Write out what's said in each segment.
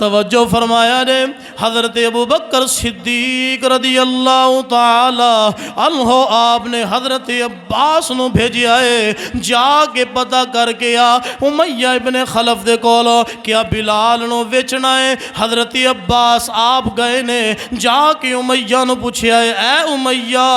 توجہ فرمایا نے حضرت ابو بکر صدیق رضی اللہ تعالی عنہ آپ نے حضرت عباس نو بھیجیا ہے جا کے پتہ کر کے آ امیہ ابن خلف دے کولو کیا بلال نو ویچنا ہے۔ حضرت عباس آپ گئے نے جا کے امیہ نو پوچھیا ہے اے امیہ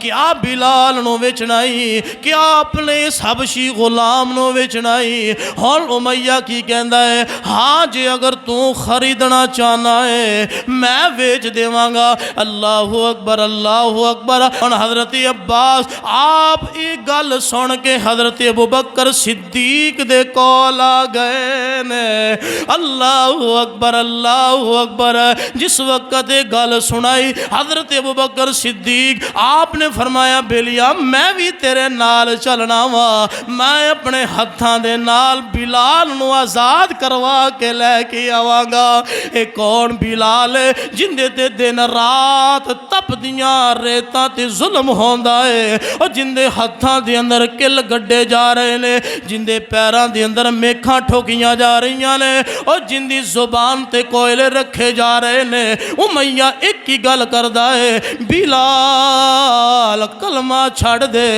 کیا بلال نو ویچنا ہے، کیا اپنے اس حبشی غلام نو ویچنا ہے؟ اور امیہ کی کہندا ہے ہاں جی اگر تو خریدنا چاہنا ہے میں ویچ دیواں گا۔ اللہ اکبر اللہ اکبر۔ اور حضرت عباس آپ ایک گل سن کے حضرت ابو بکر صدیق دے کول آ گئے نے۔ اللہ اکبر اللہ اکبر۔ جس وقت ایک گل سنائی حضرت ابو بکر صدیق آپ نے فرمایا بیلیا میں بھی تیرے نال چلنا وا، میں اپنے ہتھاں دے نال بلال نو آزاد کروا کے لے کے آواں گا۔ ایک کون بلال ہے جندے تے دن رات تپ دیاں ریتاں تے ظلم ہوندا ہے، اور جندے ہتھاں دے اندر کل گڈے جا رہے نے، جندے پیراں دے اندر میکھاں ٹھوکیاں جا رہیاں نے، اور جندی زبان تے کوئلے رکھے جا رہے نے۔ امیہ ایک ہی گل کردا ہے بلال کلمہ چھڑ دے،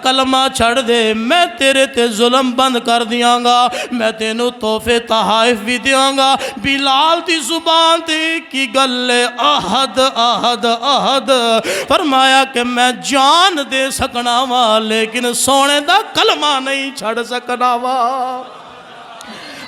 کلمہ چھڑ دے، میں تیرے تے ظلم بند کر دیاں گا، میں تینوں تحفے تحائف بھی دیاں گا۔ بلال دی زبان تے کی گل احد احد احد، فرمایا کہ میں جان دے سکنا وا لیکن سونے دا کلمہ نہیں چھڑ سکنا وا۔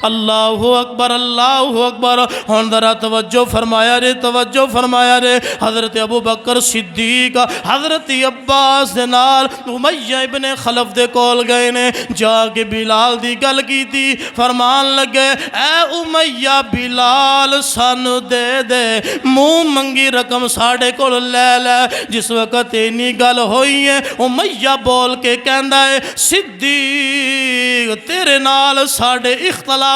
اللہ اکبر اللہ اکبر۔ ہن ذرا توجہ فرمایا رے توجہ فرمایا رے۔ حضرت ابو بکر صدیق حضرت عباس دے نال امیہ ابن خلف دے کول گئے نے، جا کے بلال دی گل کی تھی، فرمان لگے اے امیہ بلال سانو دے دے، منہ منگی رقم ساڑے کول لے لے۔ جس وقت اینی گل ہوئی ہے امیہ بول کے کہندا ہے صدیق تیرے نال ساڑے اختلاف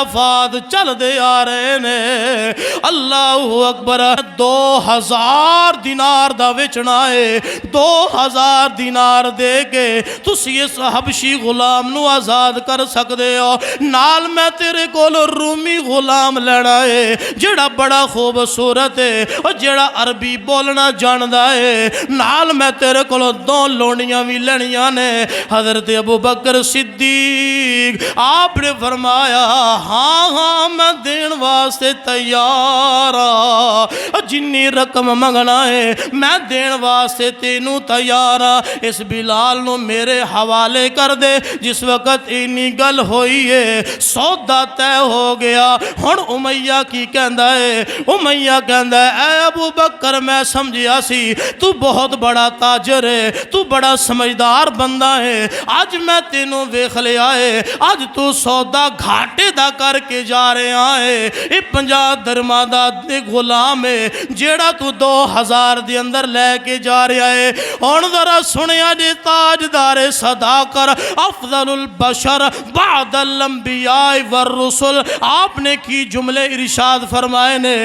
چل دے آ رہے نے۔ اللہ اکبر۔ 2000 دینار دا وچنا ہے، 2000 دینار دے کے تسی اس حبشی غلام نو آزاد کر سکدے ہو، نال میں تیرے کول رومی غلام لینا ہے جڑا بڑا خوبصورت ہے اور جڑا عربی بولنا جاندا ہے، نال میں تیرے کول 2 لونڈیاں بھی لینیاں نے۔ حضرت ابو بکر صدیق آپ نے فرمایا ہاں ہاں میں دین واسطے تیار ہاں، جنی رقم منگنا ہے میں دین واسطے تینوں تیار ہاں، اس بلال نو میرے حوالے کر دے۔ جس وقت اینی گل ہوئی ہے سودا طے ہو گیا۔ ہن امیہ کی کہندا ہے، امیہ کہندا ہے اے ابو بکر میں سمجھیا سی تو بہت بڑا تاجر ہے، تو بڑا سمجھدار بندہ ہے، آج میں تینوں ویکھ لیا ہے، آج تو سودا گھاٹے دا کر کے جا رہے آئے، یہ 50 درمہ دا غلام ہے جیڑا تو 2000 دی اندر لے کے جا رہا ہے۔ اور ذرا سنیا جے تاجدار صداقت افضل البشر بعد الانبیاء والرسل آپ نے کی جملے ارشاد فرمائے نے،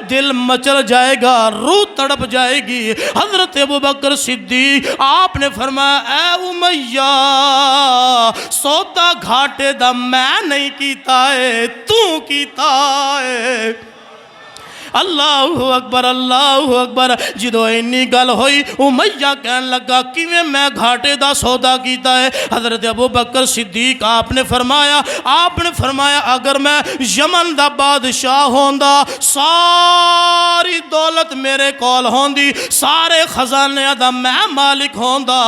دل مچل جائے گا، روح تڑپ جائے گی۔ حضرت ابو بکر صدیق آپ نے فرمایا اے امیہ سودا گھاٹے دا میں نہیں کیتا ہے تو کیتا ہے۔ اللہ اکبر اللہ اکبر۔ جدو اینی گل ہوئی امیہ کہن لگا کیویں میں گھاٹے دا سودا کیتا ہے؟ حضرت ابو بکر صدیق آپ نے فرمایا اگر میں یمن دا بادشاہ ہوندا ساری دولت میرے کول ہوندی، سارے خزانے دا میں مالک ہوندا،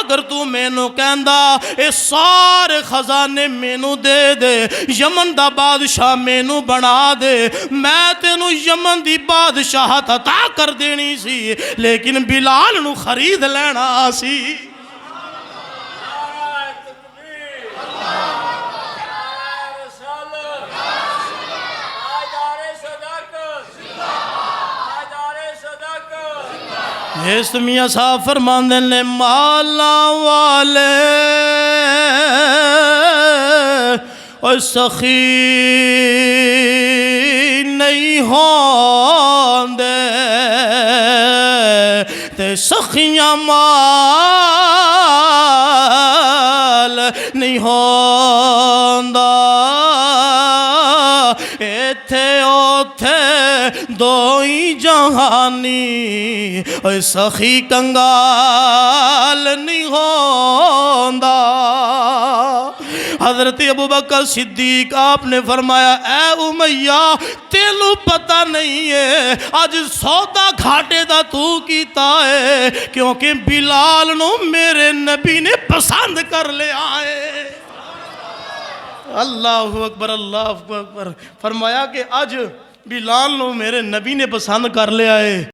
اگر تو مینوں کہندا اے سارے خزانے مینوں دے دے، یمن دا بادشاہ مینوں بنا دے، میں تینوں یمن دی بادشاہت عطا کر دینی سی، لیکن بلال نو خرید لینا سی۔ اس میاں صاحب فرماندے نے مالا والے اور سخی نہیں ہوندے تے سخیاں مال نہیں ہوندا، ایتھے بیٹھے اوتھے دوئی جہانی اے سخی کنگال نہیں ہوندا۔ حضرت ابوبکر صدیق آپ نے فرمایا اے امیہ تینوں پتہ نہیں ہے آج سودا گھاٹے دا تو کیتا ہے کیونکہ بلال نو میرے نبی نے پسند کر لے آئے۔ اللہ اکبر اللہ اکبر۔ فرمایا کہ آج بلال نو میرے نبی نے پسند کر لے آئے۔